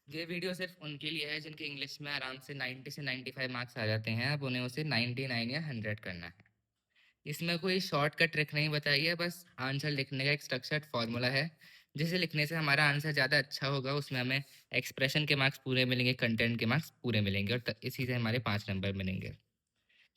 ये वीडियो सिर्फ उनके लिए है जिनके इंग्लिश में आराम से 90 से 95 मार्क्स आ जाते हैं। अब उन्हें उसे 99 या 100 करना है। इसमें कोई शॉर्टकट ट्रिक नहीं बताई है, बस आंसर लिखने का एक स्ट्रक्चर्ड फॉर्मूला है जिसे लिखने से हमारा आंसर ज़्यादा अच्छा होगा। उसमें हमें एक्सप्रेशन के मार्क्स पूरे मिलेंगे, कंटेंट के मार्क्स पूरे मिलेंगे और इसी से हमारे 5 नंबर मिलेंगे।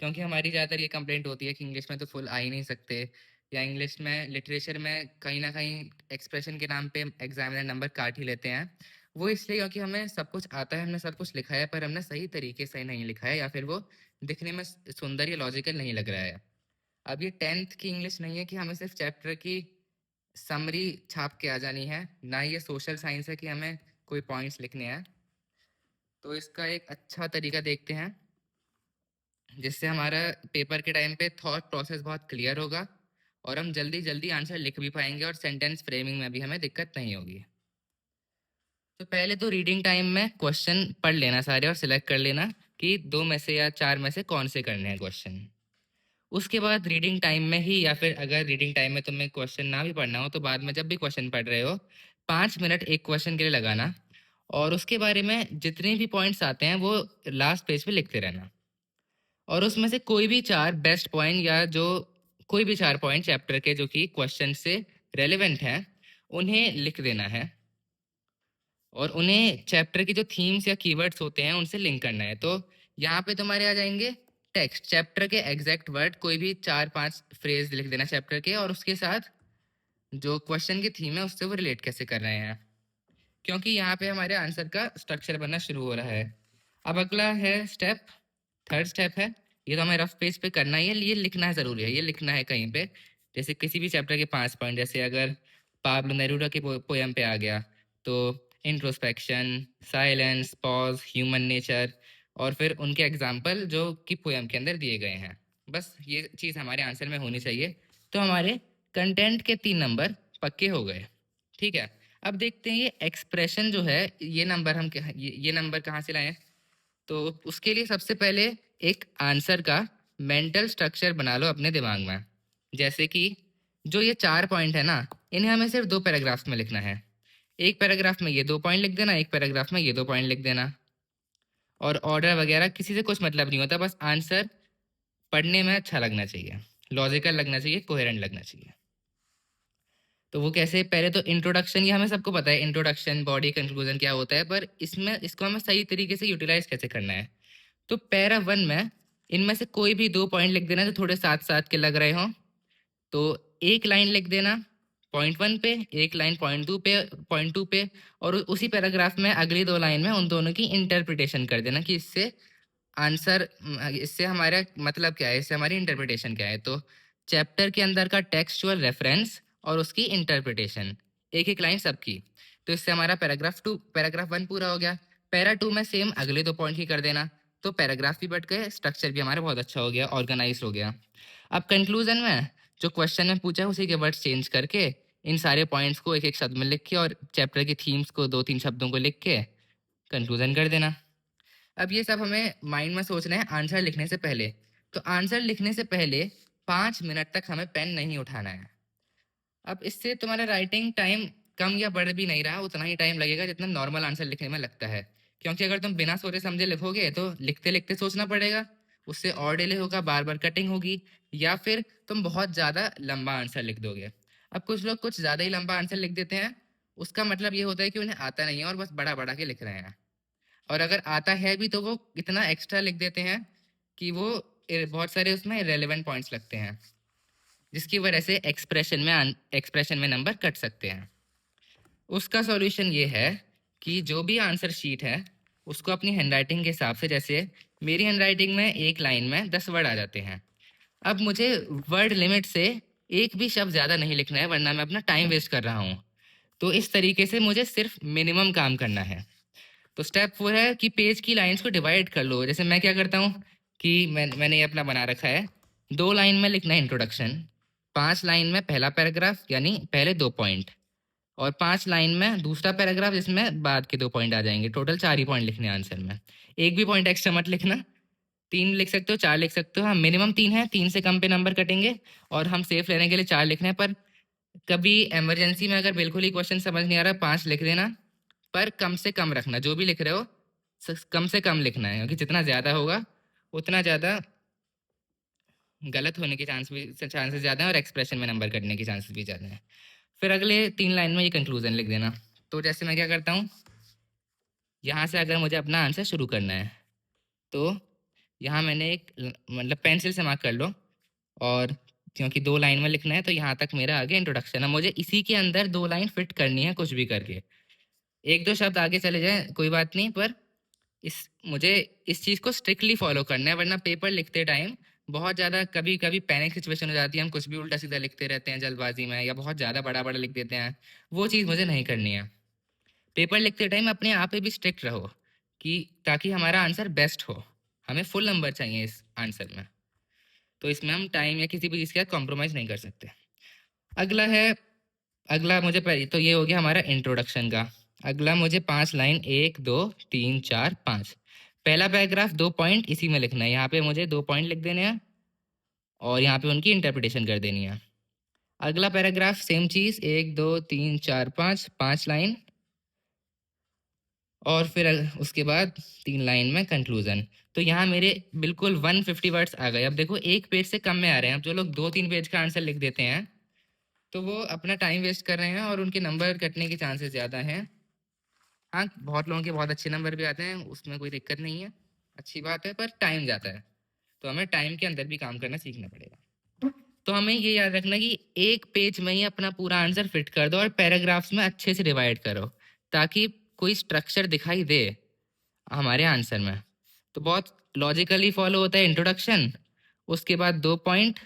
क्योंकि हमारी ज़्यादातर ये कंप्लेंट होती है कि इंग्लिश में तो फुल आ ही नहीं सकते, या इंग्लिश में लिटरेचर में कहीं ना कहीं एक्सप्रेशन के नाम पे एग्जामिनर नंबर काट ही लेते हैं। वो इसलिए क्योंकि हमें सब कुछ आता है, हमने सब कुछ लिखा है, पर हमने सही तरीके से नहीं लिखा है, या फिर वो दिखने में सुंदर या लॉजिकल नहीं लग रहा है। अब ये 10th की इंग्लिश नहीं है कि हमें सिर्फ चैप्टर की समरी छाप के आ जानी है, ना ये सोशल साइंस है कि हमें कोई पॉइंट्स लिखने हैं। तो इसका एक अच्छा तरीका देखते हैं जिससे हमारा पेपर के टाइम पे थॉट प्रोसेस बहुत क्लियर होगा और हम जल्दी जल्दी आंसर लिख भी पाएंगे और सेंटेंस फ्रेमिंग में भी हमें दिक्कत नहीं होगी। तो पहले तो रीडिंग टाइम में क्वेश्चन पढ़ लेना सारे और सिलेक्ट कर लेना कि 2 में से या 4 में से कौन से करने हैं क्वेश्चन। उसके बाद रीडिंग टाइम में ही, या फिर अगर रीडिंग टाइम में तुम्हें क्वेश्चन ना भी पढ़ना हो तो बाद में जब भी क्वेश्चन पढ़ रहे हो 5 मिनट एक क्वेश्चन के लिए लगाना और उसके बारे में जितने भी पॉइंट्स आते हैं वो लास्ट पेज पे लिखते रहना। और उसमें से कोई भी 4 बेस्ट पॉइंट या जो कोई भी 4 पॉइंट चैप्टर के जो कि क्वेश्चन से रेलेवेंट हैं उन्हें लिख देना है और उन्हें चैप्टर की जो थीम्स या कीवर्ड्स होते हैं उनसे लिंक करना है। तो यहाँ पे तुम्हारे आ जाएंगे टेक्स्ट, चैप्टर के एग्जैक्ट वर्ड, कोई भी 4-5 फ्रेज लिख देना चैप्टर के और उसके साथ जो क्वेश्चन की थीम है उससे वो रिलेट कैसे कर रहे हैं, क्योंकि यहाँ पे हमारे आंसर का स्ट्रक्चर बनना शुरू हो रहा है। अब अगला है स्टेप, थर्ड स्टेप है, ये तो हमें रफ पेज पे करना ही है, ये लिखना है, जरूरी है ये लिखना है कहीं पे। जैसे किसी भी चैप्टर के 5 पॉइंट, जैसे अगर पाब्लो नेरूदा के पोयम पे आ गया तो introspection, silence, pause, human nature और फिर उनके एग्जाम्पल जो कि पोयम के अंदर दिए गए हैं। बस ये चीज़ हमारे आंसर में होनी चाहिए, तो हमारे कंटेंट के 3 नंबर पक्के हो गए। ठीक है, अब देखते हैं ये एक्सप्रेशन जो है, ये नंबर हम ये नंबर कहाँ से लाएं। तो उसके लिए सबसे पहले एक आंसर का मेंटल स्ट्रक्चर बना लो अपने दिमाग में। जैसे कि जो ये 4 पॉइंट है ना, इन्हें हमें सिर्फ 2 पैराग्राफ में लिखना है। एक पैराग्राफ में ये 2 पॉइंट लिख देना, एक पैराग्राफ में ये 2 पॉइंट लिख देना। और ऑर्डर वगैरह किसी से कुछ मतलब नहीं होता, बस आंसर पढ़ने में अच्छा लगना चाहिए, लॉजिकल लगना चाहिए, कोहेरेंट लगना चाहिए। तो वो कैसे, पहले तो इंट्रोडक्शन, ये हमें सबको पता है इंट्रोडक्शन, बॉडी, कंक्लूजन क्या होता है, पर इसमें इसको हमें सही तरीके से यूटिलाइज कैसे करना है। तो पैरा 1 में इनमें से कोई भी 2 पॉइंट लिख देना जो थोड़े साथ साथ के लग रहे हों। तो एक लाइन लिख देना पॉइंट 1 पे, एक लाइन पॉइंट 2 पे, और उसी पैराग्राफ में अगली 2 लाइन में उन दोनों की इंटरप्रिटेशन कर देना कि इससे आंसर, इससे हमारा मतलब क्या है, इससे हमारी इंटरप्रिटेशन क्या है। तो चैप्टर के अंदर का टेक्सचुअल रेफरेंस और उसकी इंटरप्रिटेशन, एक एक लाइन सबकी। तो इससे हमारा पैराग्राफ 1 पूरा हो गया। पैरा 2 में सेम अगले 2 पॉइंट ही कर देना, तो पैराग्राफ भी बढ़ गए, स्ट्रक्चर भी हमारा बहुत अच्छा हो गया, ऑर्गेनाइज हो गया। अब कंक्लूजन में जो क्वेश्चन में पूछा है उसी के वर्ड्स चेंज करके इन सारे पॉइंट्स को एक एक शब्द में लिख के और चैप्टर की थीम्स को 2-3 शब्दों को लिख के कंक्लूजन कर देना। अब ये सब हमें माइंड में सोचना है आंसर लिखने से पहले। तो आंसर लिखने से पहले 5 मिनट तक हमें पेन नहीं उठाना है। अब इससे तुम्हारा राइटिंग टाइम कम या बढ़ भी नहीं रहा, उतना ही टाइम लगेगा जितना नॉर्मल आंसर लिखने में लगता है। क्योंकि अगर तुम बिना सोचे समझे लिखोगे तो लिखते लिखते सोचना पड़ेगा, उससे और डिले होगा, बार बार कटिंग होगी, या फिर तुम बहुत ज़्यादा लंबा आंसर लिख दोगे। अब कुछ लोग कुछ ज़्यादा ही लंबा आंसर लिख देते हैं, उसका मतलब ये होता है कि उन्हें आता नहीं है और बस बड़ा बड़ा के लिख रहे हैं। और अगर आता है भी तो वो इतना एक्स्ट्रा लिख देते हैं कि वो बहुत सारे उसमें रेलेवेंट पॉइंट्स लगते हैं, जिसकी वजह से एक्सप्रेशन में नंबर कट सकते हैं। उसका सॉल्यूशन ये है कि जो भी आंसर शीट है उसको अपनी हैंडराइटिंग के हिसाब से, जैसे मेरी हैंडराइटिंग में एक लाइन में 10 वर्ड आ जाते हैं। अब मुझे वर्ड लिमिट से एक भी शब्द ज़्यादा नहीं लिखना है, वरना मैं अपना टाइम वेस्ट कर रहा हूँ। तो इस तरीके से मुझे सिर्फ मिनिमम काम करना है। तो स्टेप 4 है कि पेज की लाइंस को डिवाइड कर लो। जैसे मैं क्या करता हूँ कि मैंने ये अपना बना रखा है, 2 लाइन में लिखना है इंट्रोडक्शन, 5 लाइन में पहला पैराग्राफ यानी पहले 2 पॉइंट, और 5 लाइन में दूसरा पैराग्राफ जिसमें बाद के 2 पॉइंट आ जाएंगे। टोटल 4 ही पॉइंट लिखने हैं आंसर में, एक भी पॉइंट एक्स्ट्रा मत लिखना। 3 लिख सकते हो, 4 लिख सकते हो, हाँ मिनिमम 3 है, 3 से कम पे नंबर कटेंगे और हम सेफ लेने के लिए 4 लिखने हैं। पर कभी इमरजेंसी में अगर बिल्कुल ही क्वेश्चन समझ नहीं आ रहा, 5 लिख देना, पर कम से कम रखना, जो भी लिख रहे हो कम से कम लिखना है, क्योंकि जितना ज़्यादा होगा उतना ज़्यादा गलत होने के चांसेस ज़्यादा हैं और एक्सप्रेशन में नंबर कटने के चांसेस भी ज़्यादा हैं। फिर अगले 3 लाइन में ये कंक्लूजन लिख देना। तो जैसे मैं क्या करता हूँ, यहाँ से अगर मुझे अपना आंसर शुरू करना है तो यहाँ मैंने एक मतलब पेंसिल से मार्क कर लो, और क्योंकि 2 लाइन में लिखना है तो यहाँ तक मेरा आगे इंट्रोडक्शन है, मुझे इसी के अंदर 2 लाइन फिट करनी है कुछ भी करके। 1-2 शब्द आगे चले जाएँ कोई बात नहीं, पर मुझे इस चीज़ को स्ट्रिक्टली फॉलो करना है, वरना पेपर लिखते टाइम बहुत ज़्यादा कभी-कभी पैनिक सिचुएशन हो जाती है, हम कुछ भी उल्टा-सीधा लिखते रहते हैं जल्दबाजी में, या बहुत ज़्यादा बड़ा-बड़ा लिख देते हैं। वो चीज़ मुझे नहीं करनी है। पेपर लिखते टाइम अपने आप पे भी स्ट्रिक्ट रहो कि ताकि हमारा आंसर बेस्ट हो। हमें फुल नंबर चाहिए इस आंसर में, तो इसमें हम टाइम या किसी भी चीज़ के साथ कॉम्प्रोमाइज़ नहीं कर सकते। अगला मुझे तो ये हो गया हमारा इंट्रोडक्शन का। अगला मुझे 5 लाइन 1, 2, 3, 4, 5, पहला पैराग्राफ 2 पॉइंट इसी में लिखना है। यहाँ पे मुझे 2 पॉइंट लिख देने हैं और यहाँ पे उनकी इंटरप्रिटेशन कर देनी है। अगला पैराग्राफ सेम चीज़, 1, 2, 3, 4, 5, 5 लाइन, और फिर उसके बाद 3 लाइन में कंक्लूजन। तो यहाँ मेरे बिल्कुल 150 वर्ड्स आ गए। अब देखो एक पेज से कम में आ रहे हैं। अब जो लोग 2-3 पेज का आंसर लिख देते हैं तो वो अपना टाइम वेस्ट कर रहे हैं और उनके नंबर कटने के चांसेस ज़्यादा हैं। हाँ, बहुत लोगों के बहुत अच्छे नंबर भी आते हैं, उसमें कोई दिक्कत नहीं है, अच्छी बात है, पर टाइम जाता है, तो हमें टाइम के अंदर भी काम करना सीखना पड़ेगा। तो हमें ये याद रखना कि एक पेज में ही अपना पूरा आंसर फिट कर दो और पैराग्राफ्स में अच्छे से डिवाइड करो, ताकि कोई स्ट्रक्चर दिखाई दे हमारे आंसर में। तो बहुत लॉजिकली फॉलो होता है इंट्रोडक्शन, उसके बाद 2 पॉइंट,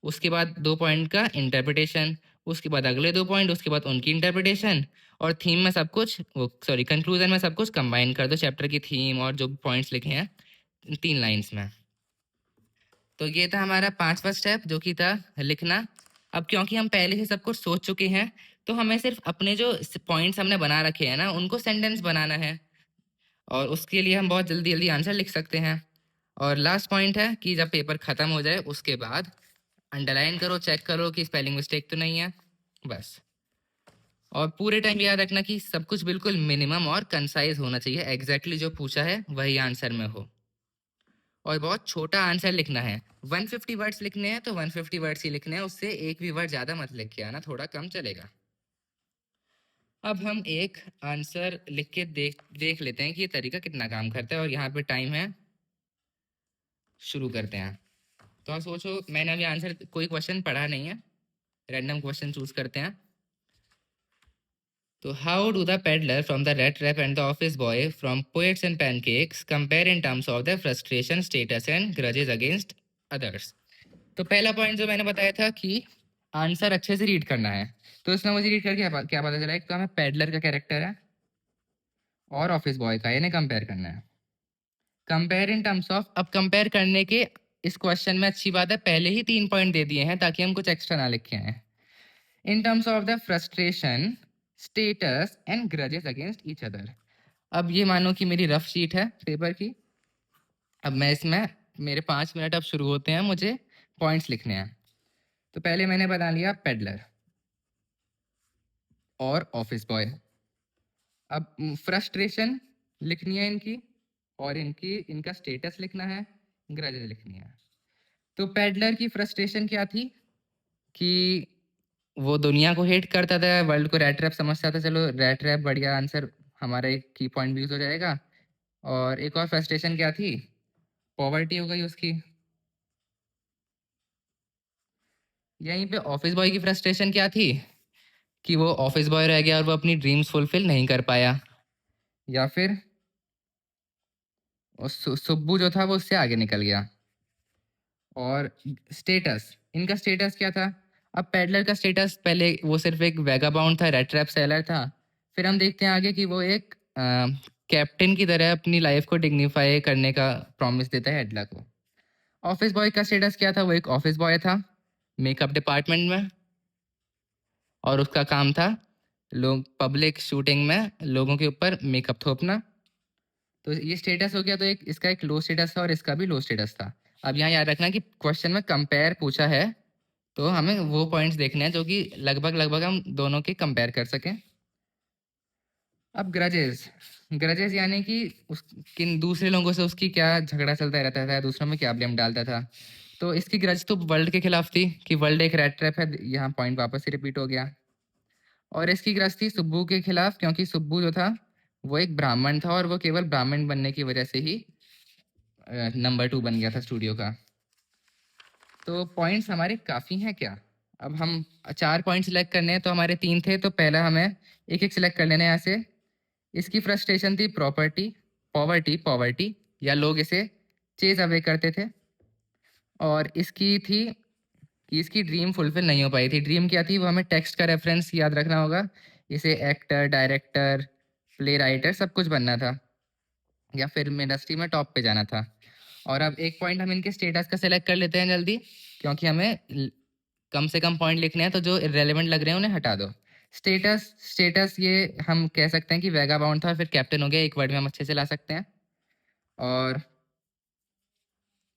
उसके बाद 2 पॉइंट का इंटरप्रिटेशन, उसके बाद अगले 2 पॉइंट, उसके बाद उनकी इंटरप्रिटेशन, और थीम में सब कुछ कंक्लूजन में सब कुछ कंबाइन कर दो, चैप्टर की थीम और जो पॉइंट्स लिखे हैं 3 लाइन्स में। तो ये था हमारा 5वां स्टेप, जो कि था लिखना। अब क्योंकि हम पहले से सब कुछ सोच चुके हैं, तो हमें सिर्फ अपने जो पॉइंट्स हमने बना रखे हैं ना, उनको सेंटेंस बनाना है, और उसके लिए हम बहुत जल्दी-जल्दी आंसर लिख सकते हैं। और लास्ट पॉइंट है कि जब पेपर खत्म हो जाए उसके बाद अंडरलाइन करो, चेक करो कि स्पेलिंग मिस्टेक तो नहीं है, बस। और पूरे टाइम याद रखना कि सब कुछ बिल्कुल मिनिमम और कंसाइज होना चाहिए, एग्जैक्टली जो पूछा है वही आंसर में हो, और बहुत छोटा आंसर लिखना है। 150 वर्ड्स लिखने हैं तो 150 वर्ड्स ही लिखने हैं, उससे एक भी वर्ड ज़्यादा मत लिख के आना, थोड़ा कम चलेगा। अब हम एक आंसर लिख के देख लेते हैं कि ये तरीका कितना काम करता है, और यहाँ पे टाइम है, शुरू करते हैं। तो आप सोचो, मैंने अभी आंसर कोई क्वेश्चन पढ़ा नहीं है, रैंडम क्वेश्चन चूज करते हैं। तो how do the peddler from the red trap and the office boy from poets and pancakes compare in terms of the frustration, status and grudges against others. तो पहला point जो मैंने बताया था कि आंसर अच्छे से रीड करना है, तो इसमें मुझे रीड करके क्या पता चला, एक तो हमें पेडलर का कैरेक्टर है और ऑफिस बॉय का, इन्हें कंपेयर करना है। कंपेयर इन टर्म्स ऑफ, अब कंपेयर करने के इस क्वेश्चन में अच्छी बात है पहले ही 3 पॉइंट दे दिए हैं ताकि हम कुछ एक्स्ट्रा ना लिखे हैं। In terms of the frustration, status and grudges against each other. अब ये मानो कि मेरी रफ शीट है पेपर की। अब मैं इसमें, मेरे 5 मिनट अब शुरू होते हैं, मुझे पॉइंट्स लिखने हैं। तो पहले मैंने बना लिया पेडलर और ऑफिस बॉय। अब फ्रस्ट्रेशन लिखनी है इनकी, और इनका स्टेटस लिखना है, ग्रजेस लिखनी है। तो पेडलर की फ्रस्ट्रेशन क्या थी कि वो दुनिया को हेट करता था, वर्ल्ड को रैट रैप समझता था। चलो रैट रैप बढ़िया आंसर, हमारा एक की पॉइंट भी यूज हो जाएगा। और एक और फ्रस्ट्रेशन क्या थी, पॉवर्टी हो गई उसकी। यहीं पे ऑफिस बॉय की फ्रस्ट्रेशन क्या थी कि वो ऑफिस बॉय रह गया और वो अपनी ड्रीम्स फुलफिल नहीं कर पाया। या फिर सुब्बू जो था वो उससे आगे निकल गया। और स्टेटस, इनका स्टेटस क्या था, अब पेडलर का स्टेटस पहले वो सिर्फ एक वैगाबाउंड था, रेड ट्रैप सेलर था। फिर हम देखते हैं आगे कि वो एक कैप्टन की तरह अपनी लाइफ को डिग्निफाई करने का प्रॉमिस देता है हेडला को। ऑफिस बॉय का स्टेटस क्या था, वो एक ऑफिस बॉय था मेकअप डिपार्टमेंट में, और उसका काम था लोग पब्लिक शूटिंग में लोगों के ऊपर मेकअप थोपना। तो ये स्टेटस हो गया, तो एक इसका एक लो स्टेटस था और इसका भी लो स्टेटस था। अब यहाँ याद रखना कि क्वेश्चन में कंपेयर पूछा है, तो हमें वो पॉइंट्स देखने हैं जो कि लगभग लगभग हम दोनों के कंपेयर कर सकें। अब ग्रजेस, ग्रजेस यानी कि उस किन दूसरे लोगों से उसकी क्या झगड़ा चलता रहता था, दूसरों में क्या ब्लेम डालता था। तो इसकी ग्रज तो वर्ल्ड के खिलाफ थी कि वर्ल्ड एक रैट ट्रैप है, यहाँ पॉइंट वापस से रिपीट हो गया। और इसकी ग्रज थी सुब्बू के खिलाफ, क्योंकि सुब्बू जो था वो एक ब्राह्मण था और वो केवल ब्राह्मण बनने की वजह से ही नंबर 2 बन गया था स्टूडियो का। तो पॉइंट्स हमारे काफ़ी हैं क्या? अब हम 4 पॉइंट सिलेक्ट करने हैं, तो हमारे 3 थे, तो पहला हमें एक-एक सिलेक्ट कर लेना है यहाँ से। इसकी फ्रस्ट्रेशन थी प्रॉपर्टी पॉवर्टी पॉवर्टी, या लोग इसे चेज़ अवे करते थे। और इसकी थी कि इसकी ड्रीम फुलफिल नहीं हो पाई थी। ड्रीम क्या थी वो हमें टेक्स्ट का रेफरेंस याद रखना होगा। इसे एक्टर, डायरेक्टर, प्ले राइटर सब कुछ बनना था, या फिल्म इंडस्ट्री में टॉप पे जाना था। और अब एक पॉइंट हम इनके स्टेटस का सिलेक्ट कर लेते हैं जल्दी, क्योंकि हमें कम से कम पॉइंट लिखने हैं, तो जो इरेलीवेंट लग रहे हैं उन्हें हटा दो। स्टेटस, स्टेटस ये हम कह सकते हैं कि वैगाबाउंड था, फिर कैप्टन हो गया, एक वर्ड में हम अच्छे से ला सकते हैं। और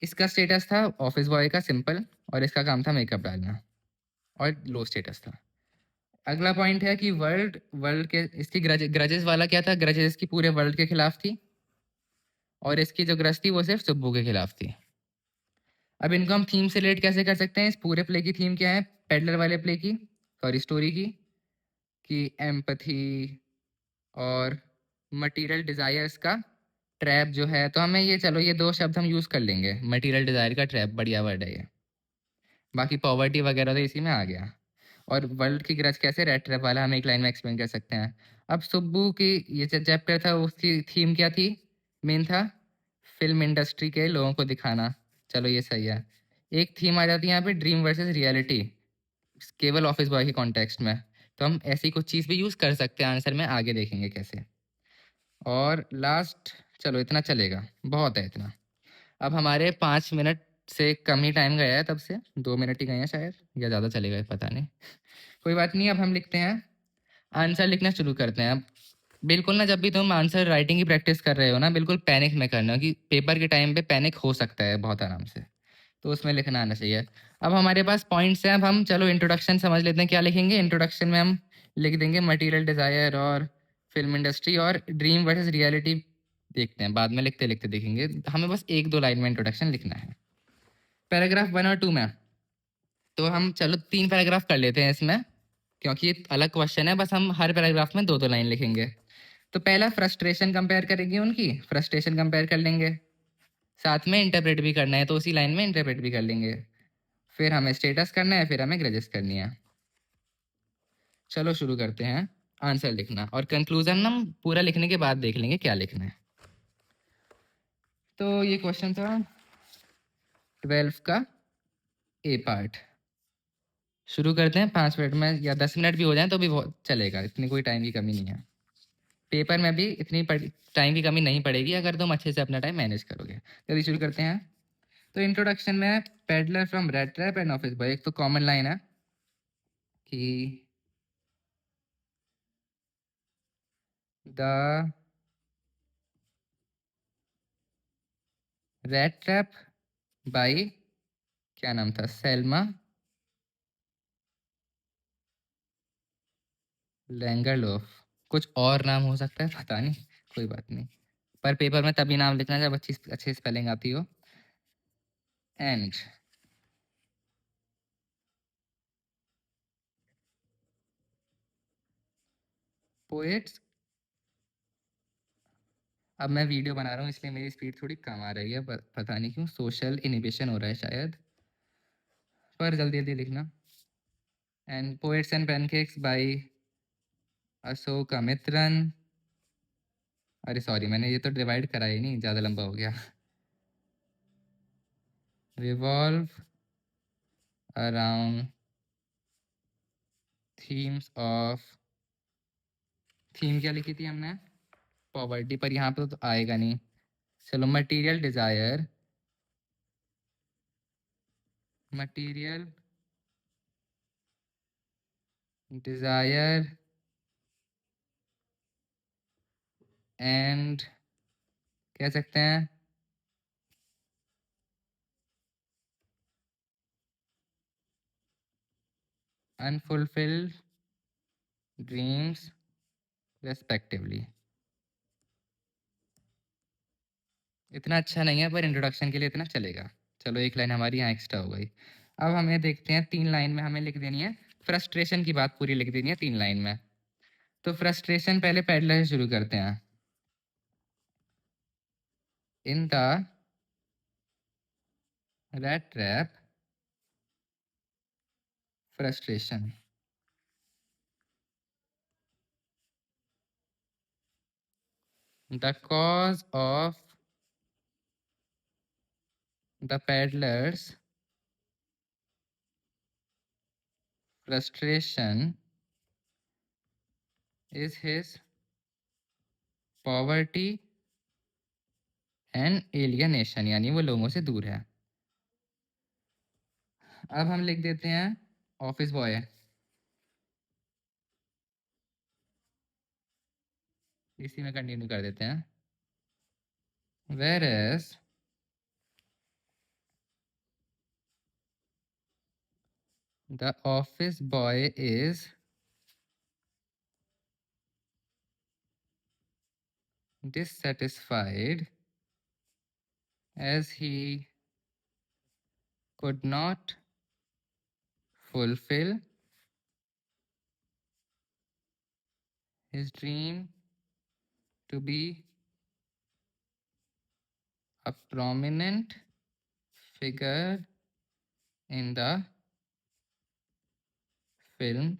इसका स्टेटस था ऑफिस बॉय का, सिंपल, और इसका काम था मेकअप डालना, और लो स्टेटस था। अगला पॉइंट है कि वर्ल्ड, वर्ल्ड के इसकी ग्रजेस वाला क्या था, ग्रजेस इसकी पूरे वर्ल्ड के खिलाफ थी, और इसकी जो ग्रज थी वो सिर्फ सुब्बू के खिलाफ थी। अब इनको हम थीम से रिलेट कैसे कर सकते हैं? इस पूरे प्ले की थीम क्या है, पेडलर वाले प्ले की, सॉरी स्टोरी की, कि एम्पथी और मटेरियल डिजायर्स का ट्रैप जो है। तो हमें ये, चलो ये 2 शब्द हम यूज़ कर लेंगे, मटेरियल डिजायर का ट्रैप, बढ़िया वर्ड है ये। बाकी पॉवर्टी वगैरह तो इसी में आ गया। और वर्ल्ड की ग्रज कैसे, रेड ट्रैप वाला हम एक लाइन में एक्सप्लेन कर सकते हैं। अब सुब्बू की ये जो चैप्टर था उसकी थीम क्या थी, मेन था फिल्म इंडस्ट्री के लोगों को दिखाना। चलो ये सही है। एक थीम आ जाती है यहाँ पे, ड्रीम वर्सेस रियलिटी, केवल ऑफिस बॉय के कॉन्टेक्स्ट में। तो हम ऐसी कुछ चीज़ भी यूज़ कर सकते हैं, आंसर में आगे देखेंगे कैसे। और लास्ट, चलो इतना चलेगा, बहुत है इतना। अब हमारे 5 मिनट से कम ही टाइम गया है, तब से 2 मिनट ही गए हैं शायद, या ज़्यादा चले गए पता नहीं। कोई बात नहीं, अब हम लिखते हैं, आंसर लिखना शुरू करते हैं। अब बिल्कुल ना, जब भी तुम आंसर राइटिंग की प्रैक्टिस कर रहे हो ना, बिल्कुल पैनिक में करना, कि पेपर के टाइम पे पैनिक हो सकता है बहुत आराम से, तो उसमें लिखना आना चाहिए। अब हमारे पास पॉइंट्स हैं, अब हम चलो इंट्रोडक्शन समझ लेते हैं क्या लिखेंगे। इंट्रोडक्शन में हम लिख देंगे मटेरियल डिज़ायर और फिल्म इंडस्ट्री, और ड्रीम वर्सेस रियलिटी देखते हैं, बाद में लिखते लिखते देखेंगे। हमें बस 1-2 लाइन में इंट्रोडक्शन लिखना है। पैराग्राफ 1 और 2 में, तो हम चलो 3 पैराग्राफ कर लेते हैं इसमें, क्योंकि ये अलग क्वेश्चन है, बस हम हर पैराग्राफ में 2-2 लाइन लिखेंगे। तो पहला फ्रस्ट्रेशन कंपेयर करेंगे, उनकी फ्रस्ट्रेशन कंपेयर कर लेंगे, साथ में इंटरप्रेट भी करना है, तो उसी लाइन में इंटरप्रेट भी कर लेंगे। फिर हमें स्टेटस करना है, फिर हमें ग्रेजेस करनी है। चलो शुरू करते हैं आंसर लिखना, और कंक्लूजन हम पूरा लिखने के बाद देख लेंगे क्या लिखना है। तो ये क्वेश्चन था 12 का ए पार्ट। शुरू करते हैं, 5 मिनट में या 10 मिनट भी हो जाए तो भी बहुत चलेगा, इतनी कोई टाइम की कमी नहीं है। पेपर में भी इतनी टाइम की कमी नहीं पड़ेगी अगर तुम अच्छे से अपना टाइम मैनेज करोगे। चलिए शुरू करते हैं। तो इंट्रोडक्शन में, peddler from red trap and office boy, एक तो कॉमन लाइन है कि द रेड ट्रैप बाई, क्या नाम था, सेल्मा लैंगरलोफ। कुछ और नाम हो सकता है, पता नहीं, कोई बात नहीं, पर पेपर में तभी नाम लिखना जब अच्छी अच्छी स्पेलिंग आती हो। एंड पोएट्स, अब मैं वीडियो बना रहा हूँ इसलिए मेरी स्पीड थोड़ी कम आ रही है, पता नहीं क्यों, सोशल इनिबिशन हो रहा है शायद, पर जल्दी जल्दी लिखना। And poets and pancakes by Ashokamitran. अरे सॉरी, मैंने ये तो डिवाइड करा ही नहीं, ज़्यादा लंबा हो गया। Revolve around themes of, theme क्या लिखी थी हमने, पॉवर्टी, पर यहाँ पे तो आएगा नहीं। चलो material desire, material desire and, कह सकते हैं अनफुलफिल्ड ड्रीम्स रेस्पेक्टिवली। इतना अच्छा नहीं है पर इंट्रोडक्शन के लिए इतना चलेगा। चलो एक लाइन हमारी यहाँ एक्स्ट्रा हो गई। अब हमें देखते हैं 3 लाइन में हमें लिख देनी है फ्रस्ट्रेशन की बात पूरी लिख देनी है 3 लाइन में। तो फ्रस्ट्रेशन पहले पैडलर से शुरू करते हैं। In the rat trap frustration, the cause of the peddlers frustration is his poverty and alienation, यानी वो लोगों से दूर है। अब हम लिख देते हैं ऑफिस बॉय। इसी में कंटिन्यू कर देते हैं। whereas the office boy is dissatisfied as he could not fulfill his dream to be a prominent figure in the film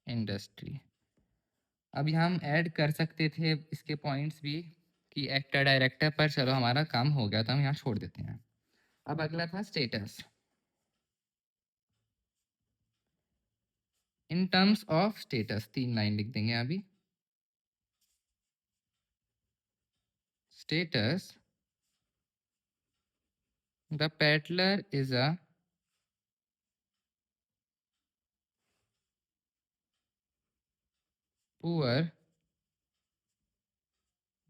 industry। अब यहाँ हम ऐड कर सकते थे इसके पॉइंट्स भी कि एक्टर डायरेक्टर, पर चलो हमारा काम हो गया तो हम यहाँ छोड़ देते हैं। अब अगला था status. In terms of status 3 line लिख देंगे अभी। Status, the peddler is a poor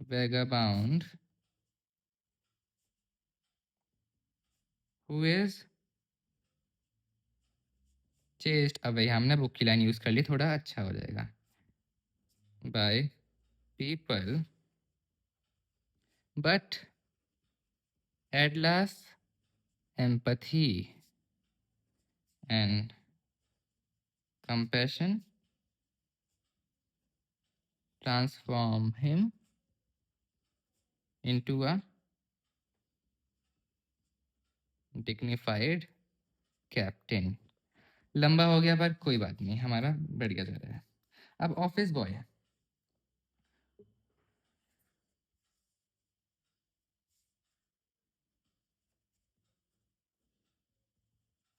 vagabond who is chased away, हमने बुक की लाइन यूज कर ली, थोड़ा अच्छा हो जाएगा, by people but Adlas empathy and compassion transform him into a dignified captain। लंबा हो गया पर कोई बात नहीं, हमारा बढ़िया जा रहा है। अब office boy.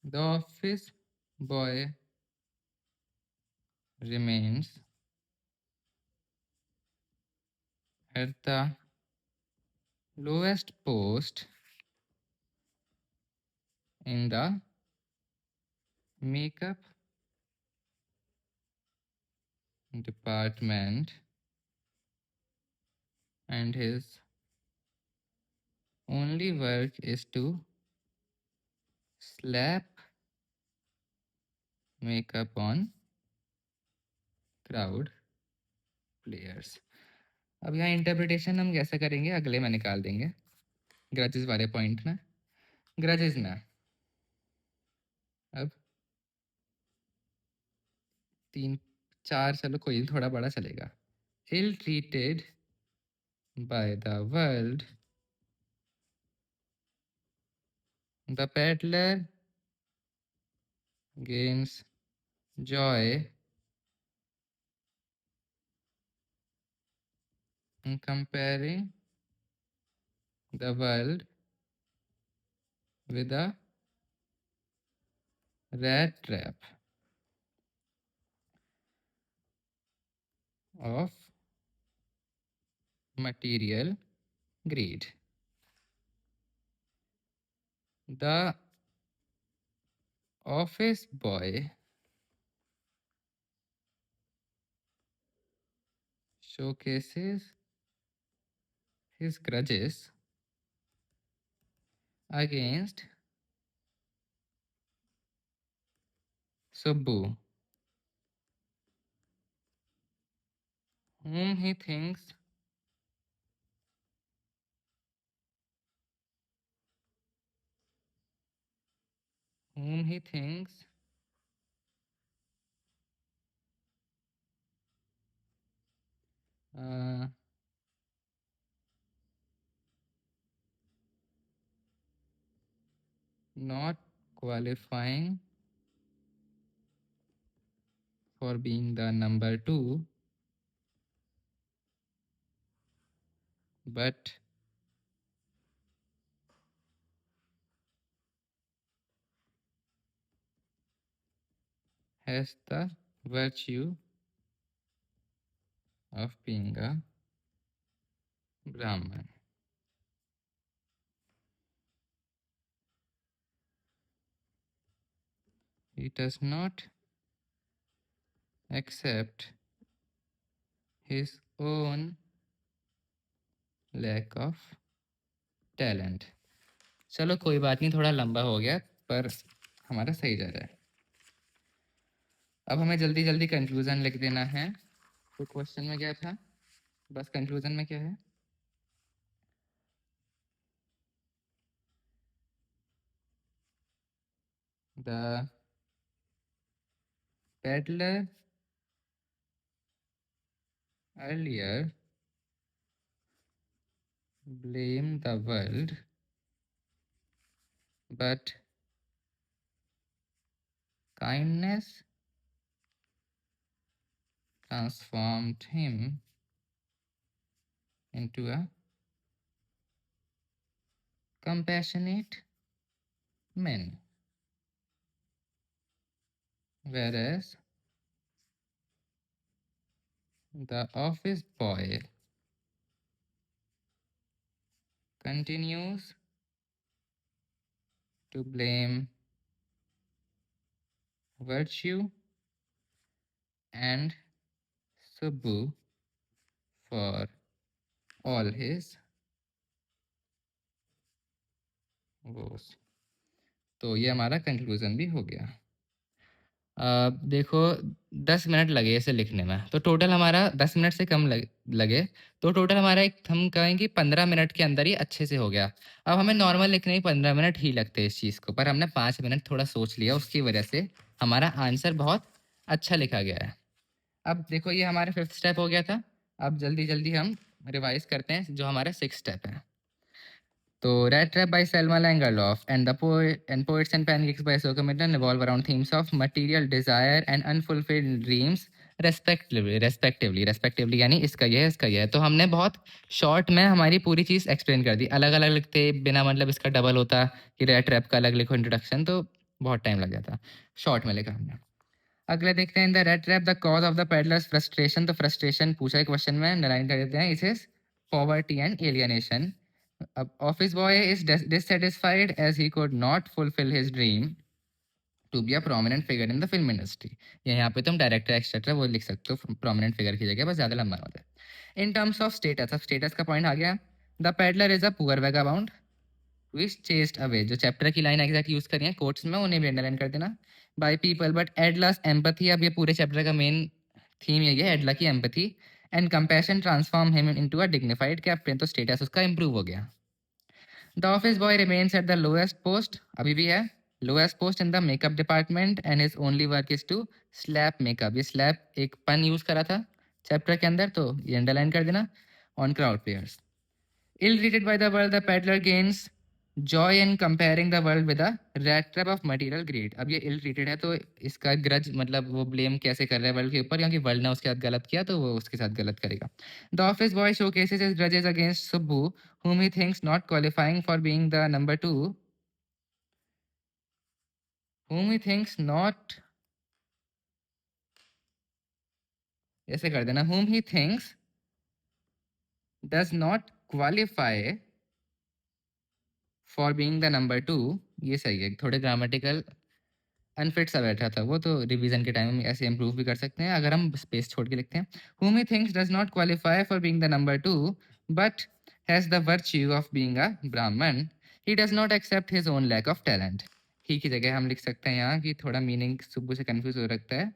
The office boy remains at the lowest post in the makeup department and his only work is to slap makeup on crowd players। अब यहाँ इंटरप्रिटेशन हम कैसे करेंगे अगले में निकाल देंगे, ग्रजेस वाले पॉइंट में। ग्रजेस में अब 3 4, चलो कोई थोड़ा बड़ा चलेगा। ill treated by the world, the peddler gains joy in comparing the world with a rat trap of material greed। The office boy showcases his grudges against Subbu whom he thinks whom he thinks uh, not qualifying for being the number 2 but has the virtue of being a Brahman. He does not accept his own lack of talent. चलो कोई बात नहीं, थोड़ा लंबा हो गया पर हमारा सही जा रहा है। अब हमें जल्दी जल्दी कंक्लूजन लिख देना है। तो क्वेश्चन में क्या था, बस कंक्लूजन में क्या है, the peddler earlier blamed the world but kindness transformed him into a compassionate man, whereas the office boy continues to blame virtue and Subbu for all his woes. तो ये हमारा कंक्लूजन भी हो गया। देखो 10 मिनट लगे इसे लिखने में, तो टोटल हमारा 10 मिनट से कम लगे, तो टोटल हमारा एक हम कहेंगे 15 मिनट के अंदर ही अच्छे से हो गया। अब हमें नॉर्मल लिखने में 15 मिनट ही लगते हैं इस चीज़ को, पर हमने 5 मिनट थोड़ा सोच लिया, उसकी वजह से हमारा आंसर बहुत अच्छा लिखा गया है। अब देखो ये हमारा 5th स्टेप हो गया था। अब जल्दी जल्दी हम रिवाइज करते हैं जो हमारा 6th स्टेप है। तो Rat Trap by Selma Lagerlöf and the Poets and Pancakes by Soka Midland revolve around themes of material desire and unfulfilled dreams respectively यानी इसका ये है इसका ये है। तो हमने बहुत शॉर्ट में हमारी पूरी चीज़ एक्सप्लेन कर दी। अलग अलग लिखते बिना मतलब इसका डबल होता कि Rat Trap का अलग लिखो इंट्रोडक्शन, तो बहुत टाइम लग जाता। शॉर्ट में लिखा हमने। अगला देखते हैं the Rat Trap the cause of the peddlers frustration. तो फ्रस्ट्रेशन पूछा है क्वेश्चन में, अंडरलाइन कर देते हैं, it is poverty and alienation. Office boy is dissatisfied as he could not fulfill his dream to be a prominent figure in the film industry. यहाँ पे तुम डायरेक्टर एक्सेट्रा वो लिख सकते हो prominent figure की जगह, बस ज़्यादा लंबा ना होता है। In terms of status, अब status का पॉइंट आ गया। The peddler is a poor vagabond which chased away, जो चैप्टर की लाइन एग्जैक्ट यूज करी है कोट्स में, उन्हें भी अंडरलाइन कर देना। By people but Adler's empathy, अब ये पूरे चैप्टर का मेन थीम यही है, एडला की empathy and compassion transform him into a dignified captain. तो स्टेटस उसका इंप्रूव हो गया। The office boy remains at the lowest post, अभी भी है lowest post in the makeup department and his only work is to slap makeup. ये slap एक pun use करा था चैप्टर के अंदर, तो ये अंडरलाइन कर देना। On crowd players, ill treated by the world, the peddler gains joy in comparing the world with a rat trap of material greed। अब ये ill treated है तो इसका ग्रज मतलब वो ब्लेम कैसे कर रहा है वर्ल्ड के ऊपर, क्योंकि वर्ल्ड ने उसके साथ गलत किया तो वो उसके साथ गलत करेगा। The office boy showcases his grudges against Subbu whom he thinks not qualifying for being the number 2, whom he thinks not, ऐसे कर देना, whom he thinks does not qualify for being the number 2। ये सही है, थोड़े grammatical unfit सा बैठा था वो, तो रिवीजन के टाइम में ऐसे इंप्रूव भी कर सकते हैं अगर हम स्पेस छोड़ के लिखते हैं। whom he thinks does not qualify for being the number 2 but has the virtue of being a Brahman, he does not accept his own lack of talent। ही की जगह हम लिख सकते हैं यहाँ कि थोड़ा मीनिंग सुब्बू से कंफ्यूज हो रखता है।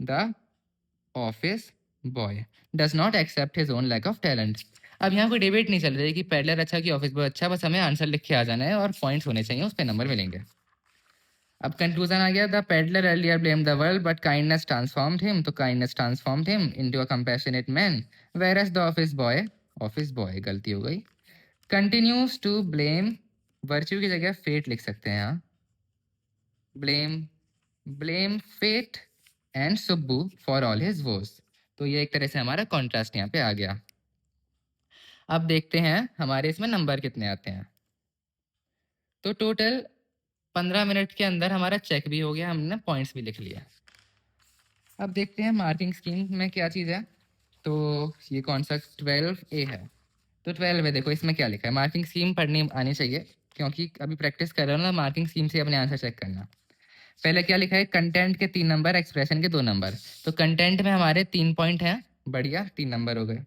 The office boy does not accept his own lack of talent. अब यहाँ कोई डिबेट नहीं चल रही कि पेडलर अच्छा कि ऑफिस बॉय अच्छा, बस हमें आंसर लिख के आ जाना है और पॉइंट्स होने चाहिए, उस पर नंबर मिलेंगे। अब कंक्लूजन आ गया, the peddler earlier blame the world but kindness transformed him, तो kindness transformed him into a compassionate man, whereas the office boy गलती हो गई, कंटिन्यूज टू ब्लेम, वर्च्यू की जगह फेट लिख सकते हैं यहाँ, blame fate and Subbu for all his woes. तो ये एक तरह से हमारा कॉन्ट्रास्ट यहाँ पे आ गया। अब देखते हैं हमारे इसमें नंबर कितने आते हैं। तो टोटल 15 मिनट के अंदर हमारा चेक भी हो गया, हमने पॉइंट्स भी लिख लिया। अब देखते हैं मार्किंग स्कीम में क्या चीज़ है। तो ये कौन सा 12A है, तो 12 है। देखो इसमें क्या लिखा है, मार्किंग स्कीम पढ़नी आनी चाहिए क्योंकि अभी प्रैक्टिस कर रहे हो ना, मार्किंग स्कीम से अपने आंसर चेक करना। पहले क्या लिखा है, कंटेंट के 3 नंबर, एक्सप्रेशन के 2 नंबर। तो कंटेंट में हमारे 3 पॉइंट हैं, बढ़िया 3 नंबर हो गए।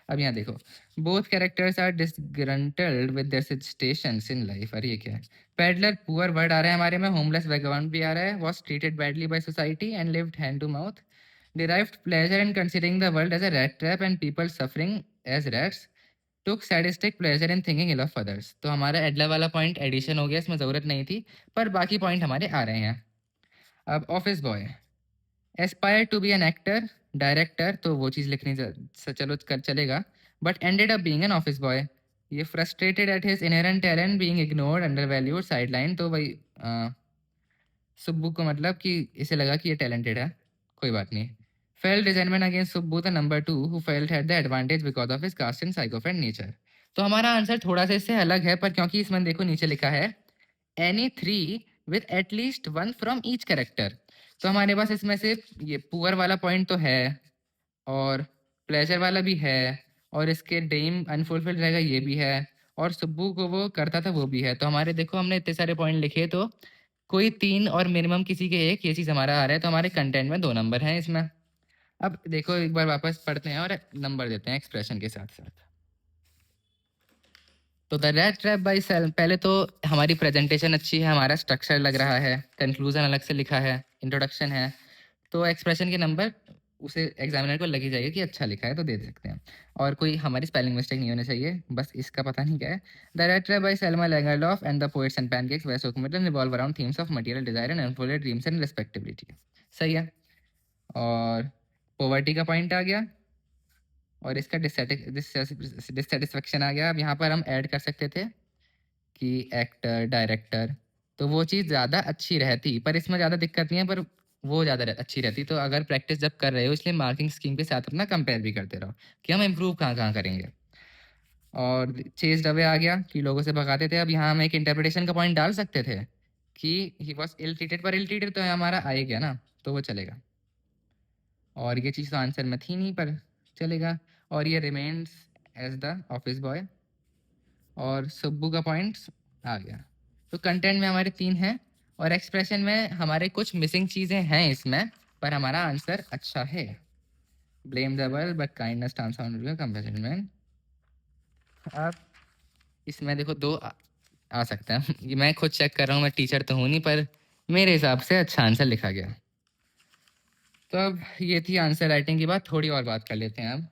अब यहाँ देखो, both characters are disgruntled with their situations in life. अरे ये क्या है, पेडलर पुअर वर्ड आ रहा है हमारे में, होमलेस वैगabond भी आ रहा है, was treated badly by society and lived hand to mouth, derived pleasure in considering the world as a rat trap and people suffering as rats, took sadistic pleasure in thinking ill of others। तो हमारा Adler वाला point addition हो गया, इसमें ज़रूरत नहीं थी, पर बाकी पॉइंट हमारे आ रहे हैं। अब office boy aspire to be an actor, director, तो वो चीज़ लिखनी चलो कर चलेगा, but ended up being an office boy. ये frustrated at his inherent talent being ignored, under valued, side line, तो भाई सुब्बू को मतलब कि इसे लगा कि ये टैलेंटेड है, कोई बात नहीं। Felt resentment against Subbu the number 2 who felt had the advantage because of his cast and sycophant nature. तो हमारा आंसर थोड़ा सा इससे अलग है, पर क्योंकि इसमें देखो नीचे लिखा है any 3 with at least 1 from each character, तो हमारे पास इसमें से ये पुअर वाला पॉइंट तो है और प्लेजर वाला भी है और इसके ड्रीम अनफुलफिल्ड रहेगा ये भी है, और सुब्बू को वो करता था वो भी है। तो हमारे देखो हमने इतने सारे पॉइंट लिखे, तो कोई 3 और मिनिमम किसी के 1, ये चीज़ हमारा आ रहा है, तो हमारे कंटेंट में 2 नंबर हैं इसमें। अब देखो एक बार वापस पढ़ते हैं और नंबर देते हैं एक्सप्रेशन के साथ साथ। तो the rat trap by Selma, पहले तो हमारी प्रेजेंटेशन अच्छी है, हमारा स्ट्रक्चर लग रहा है, कंक्लूजन अलग से लिखा है, इंट्रोडक्शन है, तो एक्सप्रेशन के नंबर उसे एग्जामिनर को लगी जाएगा कि अच्छा लिखा है तो दे सकते हैं, और कोई हमारी स्पेलिंग मिस्टेक नहीं होनी चाहिए, बस इसका पता नहीं क्या है। The rat trap by Selma Lagerlof and the poets and pancakes by Asokamitran revolve around themes of material desire and unfulfilled dreams and respectability. सही है। और पॉवर्टी का पॉइंट आ गया और इसका डिससेटिस्फेक्शन आ गया। अब यहाँ पर हम ऐड कर सकते थे कि एक्टर, डायरेक्टर, तो वो चीज़ ज़्यादा अच्छी रहती, पर इसमें ज़्यादा दिक्कत नहीं है, पर वो ज़्यादा अच्छी रहती। तो अगर प्रैक्टिस जब कर रहे हो, इसलिए मार्किंग स्कीम के साथ अपना कंपेयर भी करते रहो कि हम इम्प्रूव कहाँ कहाँ करेंगे। और चेज अवे आ गया कि लोगों से भगाते थे। अब यहाँ हम एक इंटरप्रिटेशन का पॉइंट डाल सकते थे कि ही वॉज इल ट्रीटेड, पर इल ट्रीटेड तो हमारा आ ही गया ना, तो वो चलेगा। और ये चीज़ तो आंसर में थी नहीं, पर चलेगा। और ये remains as the office boy, और सुब्बू का पॉइंट्स आ गया। तो कंटेंट में हमारे 3 हैं और एक्सप्रेशन में हमारे कुछ मिसिंग चीज़ें हैं इसमें, पर हमारा आंसर अच्छा है। Blame the world but kindness transformed compassion में। अब इसमें देखो 2 आ सकता है। ये मैं खुद चेक कर रहा हूँ, मैं टीचर तो हूँ नहीं, पर मेरे हिसाब से अच्छा आंसर लिखा गया। तो अब ये थी आंसर राइटिंग की बात, थोड़ी और बात कर लेते हैं।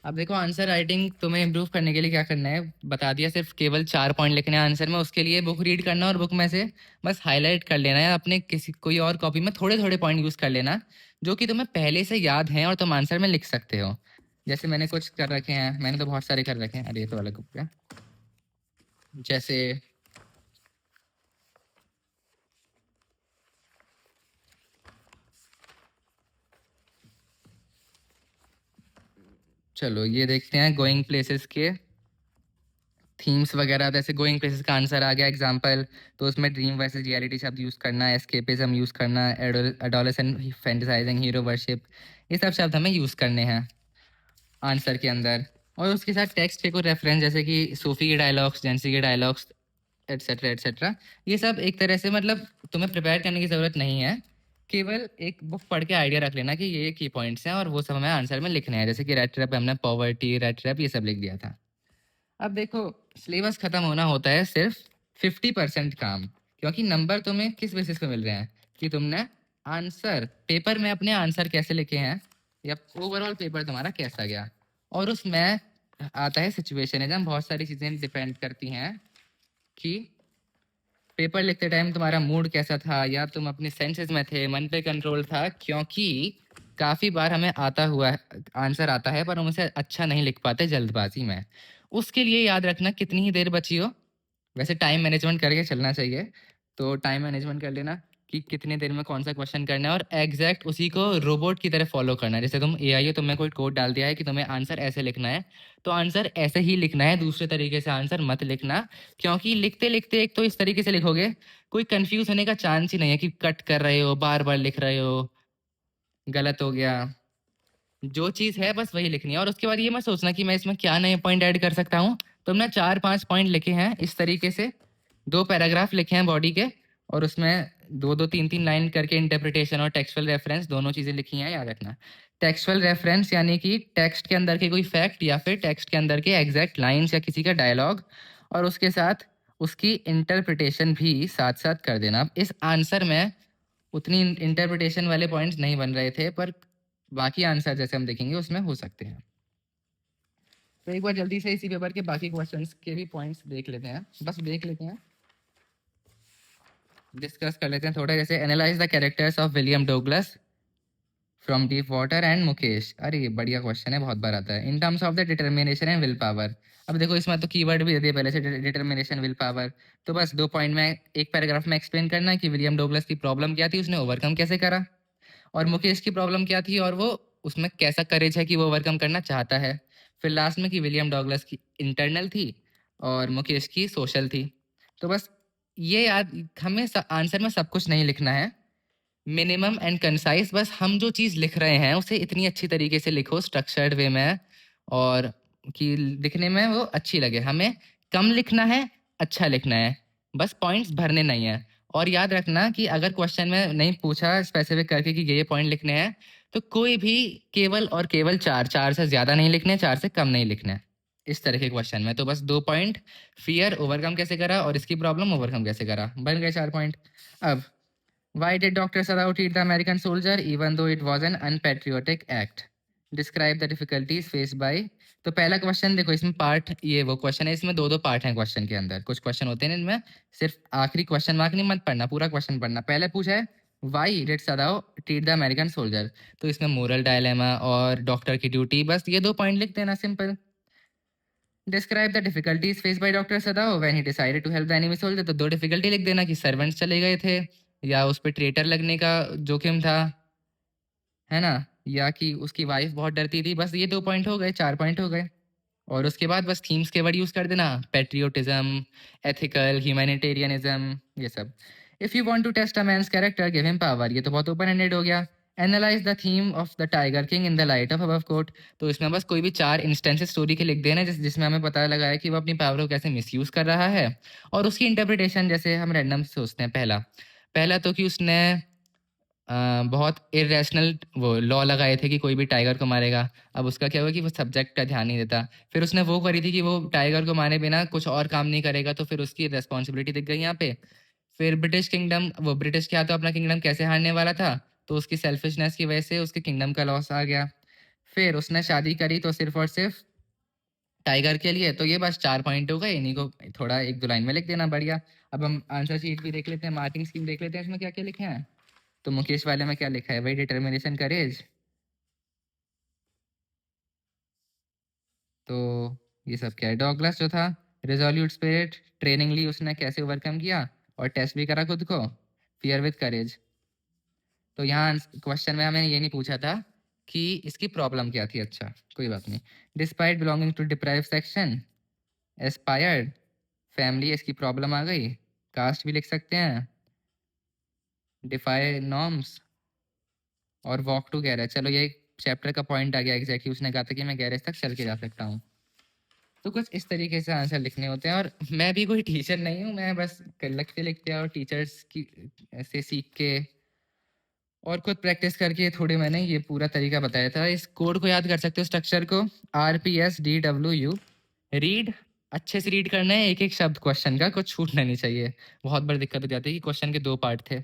अब देखो आंसर राइटिंग तुम्हें इम्प्रूव करने के लिए क्या करना है, बता दिया, सिर्फ केवल 4 पॉइंट लिखने हैं आंसर में। उसके लिए बुक रीड करना और बुक में से बस हाईलाइट कर लेना है, अपने किसी कोई और कॉपी में थोड़े थोड़े पॉइंट यूज़ कर लेना जो कि तुम्हें पहले से याद हैं और तुम आंसर में लिख सकते हो। जैसे मैंने कुछ कर रखे हैं, मैंने तो बहुत सारे कर रखे हैं। अरे ये तो अलग हो गया। जैसे चलो ये देखते हैं गोइंग प्लेसेस के थीम्स वगैरह। जैसे गोइंग प्लेसेस का आंसर आ गया एग्जांपल, तो उसमें ड्रीम वर्सेस रियलिटी शब्द यूज़ करना, एस्केपिज्म यूज़ करना, एडोलेसेंट फैंटेसाइजिंग, हीरो वर्शिप, ये सब शब्द हमें यूज़ करने हैं आंसर के अंदर। और उसके साथ टेक्स्ट के कुछ रेफरेंस, जैसे कि सूफी के डायलॉग्स, जेंसी के डायलॉग्स, एट्सेट्रा एट्सेट्रा। ये सब एक तरह से मतलब तुम्हें प्रिपेयर करने की ज़रूरत नहीं है, केवल एक बुक पढ़ के आइडिया रख लेना कि ये की पॉइंट्स हैं और वो सब हमें आंसर में लिखने हैं। जैसे कि रेट रैप हमने पॉवर्टी, रेट रैप, ये सब लिख दिया था। अब देखो सिलेबस खत्म होना होता है सिर्फ 50% काम, क्योंकि नंबर तुम्हें किस बेसिस पे मिल रहे हैं कि तुमने आंसर पेपर में अपने आंसर कैसे लिखे हैं या ओवरऑल पेपर तुम्हारा कैसा गया। और उसमें आता है सिचुएशनिज्म, बहुत सारी चीजें डिपेंड करती हैं कि पेपर लिखते टाइम तुम्हारा मूड कैसा था, या तुम अपने सेंसेस में थे, मन पे कंट्रोल था। क्योंकि काफी बार हमें आता हुआ आंसर आता है पर हम उसे अच्छा नहीं लिख पाते जल्दबाजी में। उसके लिए याद रखना कितनी ही देर बची हो, वैसे टाइम मैनेजमेंट करके चलना चाहिए। तो टाइम मैनेजमेंट कर लेना कि कितनी देर में कौन सा क्वेश्चन करना है, और एग्जैक्ट उसी को रोबोट की तरह फॉलो करना है। जैसे तुम एआई हो, तुमने कोई कोड डाल दिया है कि तुम्हें आंसर ऐसे लिखना है, तो आंसर ऐसे ही लिखना है, दूसरे तरीके से आंसर मत लिखना। क्योंकि लिखते लिखते एक तो इस तरीके से लिखोगे, कोई कंफ्यूज होने का चांस ही नहीं है कि कट कर रहे हो, बार बार लिख रहे हो, गलत हो गया। जो चीज़ है बस वही लिखनी है। और उसके बाद ये मत सोचना कि मैं इसमें क्या नए पॉइंट ऐड कर सकता हूँ। तुमने 4-5 पॉइंट लिखे हैं इस तरीके से, 2 पैराग्राफ लिखे हैं बॉडी के, और उसमें 2-2 3-3 लाइन करके इंटरप्रिटेशन और टेक्सचुअल रेफरेंस दोनों चीज़ें लिखी हैं, याद रखना। टेक्सचुअल रेफरेंस यानी कि टेक्स्ट के अंदर के कोई फैक्ट या फिर टेक्स्ट के अंदर के एग्जैक्ट लाइन्स या किसी का डायलॉग, और उसके साथ उसकी इंटरप्रिटेशन भी साथ साथ कर देना। अब इस आंसर में उतनी इंटरप्रिटेशन वाले पॉइंट्स नहीं बन रहे थे, पर बाकी आंसर जैसे हम देखेंगे उसमें हो सकते हैं। तो एक बार जल्दी से इसी पेपर के बाकी क्वेश्चंस के भी पॉइंट्स देख लेते हैं, बस देख लेते हैं, डिस्कस कर लेते हैं थोड़ा। जैसे analyse the characters of William Douglas from deep water and Mukesh. अरे ये बढ़िया क्वेश्चन है, बहुत बार आता है। In terms of the determination and will power. अब देखो इसमें तो कीवर्ड भी दे दिए पहले से, डिटर्मिनेशन, विल पावर। तो बस 2 पॉइंट में एक पैराग्राफ में एक्सप्लेन करना है कि विलियम डोगलस की प्रॉब्लम क्या थी, उसने ओवरकम कैसे करा, और मुकेश की प्रॉब्लम क्या थी और वो उसमें कैसा करेज है कि वो ओवरकम करना चाहता है। फिर लास्ट में कि विलियम डॉगलस की इंटरनल थी और मुकेश की सोशल थी। तो बस ये याद, हमें आंसर में सब कुछ नहीं लिखना है, मिनिमम एंड कंसाइज। बस हम जो चीज़ लिख रहे हैं उसे इतनी अच्छी तरीके से लिखो, स्ट्रक्चर्ड वे में, और कि दिखने में वो अच्छी लगे। हमें कम लिखना है, अच्छा लिखना है, बस पॉइंट्स भरने नहीं है। और याद रखना कि अगर क्वेश्चन में नहीं पूछा स्पेसिफिक करके कि ये पॉइंट लिखने हैं, तो कोई भी केवल और केवल 4 से ज़्यादा नहीं लिखने, 4 से कम नहीं लिखने इस तरह के क्वेश्चन में। तो बस 2 पॉइंट, फियर ओवरकम कैसे करा और इसकी प्रॉब्लम ओवरकम कैसे करा, बन गए 4 पॉइंट। अब why did Dr. Sadao treat the American soldier even though it was an unpatriotic act? Describe the difficulties faced by। तो पहला क्वेश्चन देखो, इसमें पार्ट, ये वो क्वेश्चन है, इसमें 2-2 पार्ट हैं क्वेश्चन के अंदर। कुछ क्वेश्चन होते हैं इनमें सिर्फ आखिरी क्वेश्चन मार्क नहीं, मत पढ़ना, पूरा क्वेश्चन पढ़ना। पहले पूछा है why did Sadao treat the American soldier, तो इसमें मोरल डायलेमा और डॉक्टर की ड्यूटी, बस ये 2 पॉइंट लिख देना, simple. Describe the difficulties face by doctor Sadao when he decided to help the enemy soldier, तो 2 डिफिकल्टी लिख देना कि सर्वेंट्स चले गए थे, या उस पे ट्रेटर लगने का जोखिम था, है ना, या कि उसकी वाइफ बहुत डरती थी। बस ये 2 पॉइंट हो गए, 4 पॉइंट हो गए। और उसके बाद बस थीम्स के वर्ड यूज कर देना, पेट्रियोटिज्म, एथिकल, ह्यूमैनिटेरियनिज्म, ये सब। If you want to test a man's character give him power, ये तो बहुत ओपन एंडेड हो गया। Analyse the theme of the tiger king in the light of above quote, तो इसमें बस कोई भी 4 इंस्टेंसेस स्टोरी के लिख देना जिसमें हमें पता लगा है कि वो अपनी पावर को कैसे मिसयूज कर रहा है, और उसकी इंटरप्रिटेशन जैसे हम रैंडम सोचते हैं। पहला पहला तो कि उसने बहुत इरेशनल वो लॉ लगाए थे कि कोई भी टाइगर को मारेगा। अब उसका क्या हुआ कि वो सब्जेक्ट का ध्यान नहीं देता। फिर उसने वो करी थी कि वो टाइगर को मारे बिना कुछ और काम नहीं करेगा, तो फिर उसकी रेस्पॉन्सिबिलिटी दिख गई यहाँ पे। फिर ब्रिटिश किंगडम, वो ब्रिटिश क्या, तो अपना किंगडम कैसे हारने वाला था, तो उसकी सेल्फिशनेस की वजह से उसके किंगडम का लॉस आ गया। फिर उसने शादी करी तो सिर्फ और सिर्फ टाइगर के लिए। तो ये बस 4 पॉइंट हो गए, इन्हीं को थोड़ा 1-2 लाइन में लिख देना, बढ़िया। अब हम आंसर शीट भी देख लेते हैं, मार्किंग स्कीम देख लेते हैं, इसमें क्या क्या लिखे हैं। तो मुकेश वाले में क्या लिखा है, वही डिटर्मिनेशन, करेज। तो ये सब क्या है, डॉगलस जो था, रिजोल्यूट स्पिरिट, ट्रेनिंग ली उसने, कैसे ओवरकम किया, और टेस्ट भी करा खुद को, फियर विद करेज। तो यहाँ क्वेश्चन में हमें ये नहीं पूछा था कि इसकी प्रॉब्लम क्या थी, अच्छा कोई बात नहीं। Despite belonging to deprive section, aspired, family, इसकी प्रॉब्लम आ गई, कास्ट भी लिख सकते हैं, डिफाई नॉर्म्स, और वॉक टू गैरेज। चलो ये चैप्टर का पॉइंट आ गया एग्जैक्टली, उसने कहा था कि मैं गैरेज तक चल के जा सकता हूँ। तो कुछ इस तरीके से आंसर लिखने होते हैं। और मैं भी कोई टीचर नहीं हूँ, मैं बस लिखते लिखते और टीचर्स की से सीख के और खुद प्रैक्टिस करके थोड़ी मैंने ये पूरा तरीका बताया था। इस कोड को याद कर सकते हो, स्ट्रक्चर को, RPSDWU। रीड, अच्छे से रीड करना है, एक एक शब्द क्वेश्चन का, कुछ छूटना नहीं चाहिए। बहुत बड़ी दिक्कत हो जाती है कि क्वेश्चन के 2 पार्ट थे।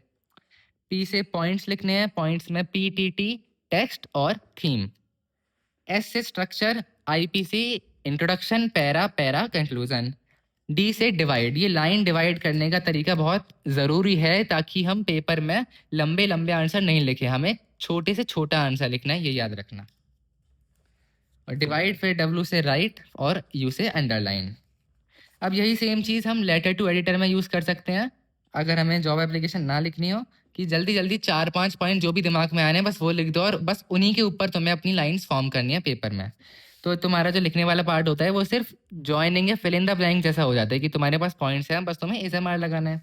P से पॉइंट्स लिखने हैं, पॉइंट्स में PTT, टेक्स्ट और थीम। एस से structure, IPC introduction, para para conclusion. D से डिवाइड, ये लाइन डिवाइड करने का तरीका बहुत ज़रूरी है ताकि हम पेपर में लंबे लंबे आंसर नहीं लिखें, हमें छोटे से छोटा आंसर लिखना है, ये याद रखना। और डिवाइड फिर डब्ल्यू से राइट और यू से अंडरलाइन। अब यही सेम चीज़ हम लेटर टू एडिटर में यूज़ कर सकते हैं अगर हमें जॉब एप्लीकेशन ना लिखनी हो, कि जल्दी जल्दी 4-5 पॉइंट जो भी दिमाग में आने हैं बस वो लिख दो और बस उन्हीं के ऊपर तुम्हें अपनी लाइंस फॉर्म करनी है पेपर में। तो तुम्हारा जो लिखने वाला पार्ट होता है वो सिर्फ जॉइनिंग या फिल इन द ब्लैंक जैसा हो जाता है कि तुम्हारे पास पॉइंट्स हैं, बस तुम्हें एसएमआर लगाना है।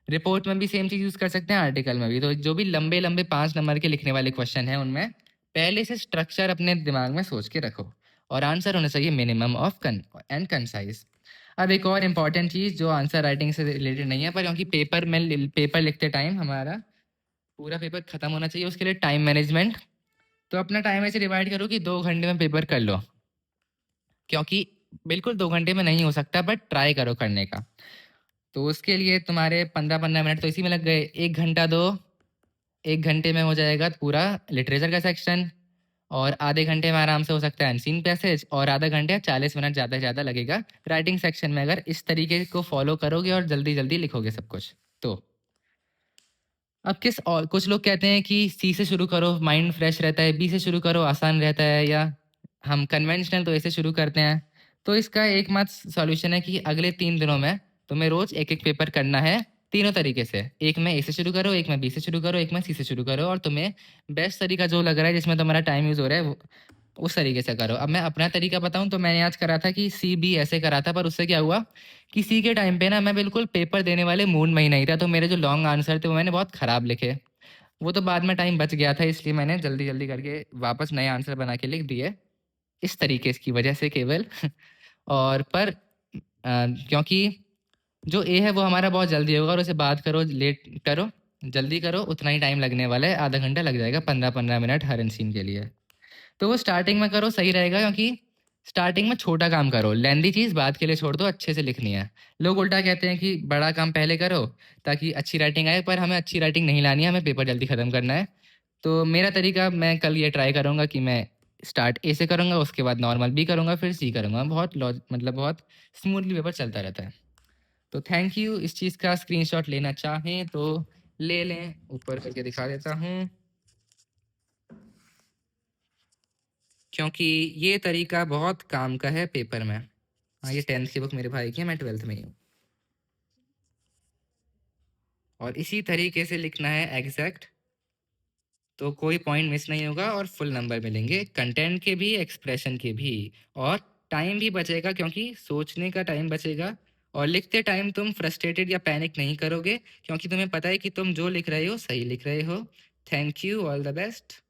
रिपोर्ट में भी सेम चीज़ यूज़ कर सकते हैं, आर्टिकल में भी। तो जो भी लंबे लंबे 5 नंबर के लिखने वाले क्वेश्चन हैं उनमें पहले से स्ट्रक्चर अपने दिमाग में सोच के रखो और आंसर होना चाहिए मिनिमम ऑफ एंड कंसाइज। अब एक और इम्पॉर्टेंट चीज़ जो आंसर राइटिंग से रिलेटेड नहीं है पर क्योंकि पेपर लिखते टाइम हमारा पूरा पेपर खत्म होना चाहिए, उसके लिए टाइम मैनेजमेंट। तो अपना टाइम ऐसे डिवाइड करो कि 2 घंटे में पेपर कर लो, क्योंकि बिल्कुल 2 घंटे में नहीं हो सकता बट ट्राई करो करने का। तो उसके लिए तुम्हारे 15-15 मिनट तो इसी में लग गए, 1 घंटा दो, 1 घंटे में हो जाएगा पूरा लिटरेचर का सेक्शन और आधे घंटे में आराम से हो सकता है अनसीन पैसेज और आधा घंटे 40 मिनट ज़्यादा से ज़्यादा लगेगा राइटिंग सेक्शन में, अगर इस तरीके को फॉलो करोगे और जल्दी जल्दी लिखोगे सब कुछ तो। अब कुछ लोग कहते हैं कि सी से शुरू करो माइंड फ्रेश रहता है, बी से शुरू करो आसान रहता है, या हम कन्वेंशनल तो ऐसे शुरू करते हैं। तो इसका एकमात्र सॉल्यूशन है कि अगले 3 दिनों में तुम्हें रोज एक एक पेपर करना है तीनों तरीके से। एक में ए से शुरू करो, एक में बी से शुरू करो, एक में सी से शुरू करो और तुम्हें बेस्ट तरीका जो लग रहा है जिसमें तुम्हारा टाइम यूज़ हो रहा है उस तरीके से करो। अब मैं अपना तरीका बताऊं तो मैंने आज करा था कि सी बी ऐसे करा था, पर उससे क्या हुआ कि सी के टाइम पे ना मैं बिल्कुल पेपर देने वाले मूड में ही नहीं था, तो मेरे जो लॉन्ग आंसर थे वो मैंने बहुत ख़राब लिखे। वो तो बाद में टाइम बच गया था इसलिए मैंने जल्दी जल्दी करके वापस नए आंसर बना के लिख दिए इस तरीके की वजह से केवल और पर क्योंकि जो ए है वो हमारा बहुत जल्दी होगा और उसे बात करो लेट करो जल्दी करो उतना ही टाइम लगने वाला है, आधा घंटा लग जाएगा, 15-15 मिनट हर सीन के लिए। तो वो स्टार्टिंग में करो सही रहेगा, क्योंकि स्टार्टिंग में छोटा काम करो, लेंदी चीज़ बाद के लिए छोड़ दो, अच्छे से लिखनी है। लोग उल्टा कहते हैं कि बड़ा काम पहले करो ताकि अच्छी राइटिंग आए, पर हमें अच्छी राइटिंग नहीं लानी है, हमें पेपर जल्दी ख़त्म करना है। तो मेरा तरीका मैं कल ये ट्राई करूँगा कि मैं स्टार्ट ए से करूँगा, उसके बाद नॉर्मल बी करूँगा, फिर सी करूँगा। बहुत मतलब बहुत स्मूथली पेपर चलता रहता है। तो थैंक यू। इस चीज़ का स्क्रीनशॉट लेना चाहें तो ले लें, ऊपर करके दिखा देता हूँ, क्योंकि ये तरीका बहुत काम का है पेपर में। हाँ, ये 10th की बुक मेरे भाई की है, मैं 12th में ही हूँ। और इसी तरीके से लिखना है एग्जैक्ट, तो कोई पॉइंट मिस नहीं होगा और फुल नंबर मिलेंगे, कंटेंट के भी एक्सप्रेशन के भी। और टाइम भी बचेगा क्योंकि सोचने का टाइम बचेगा और लिखते टाइम तुम फ्रस्ट्रेटेड या पैनिक नहीं करोगे क्योंकि तुम्हें पता है कि तुम जो लिख रहे हो सही लिख रहे हो। Thank you, all the best.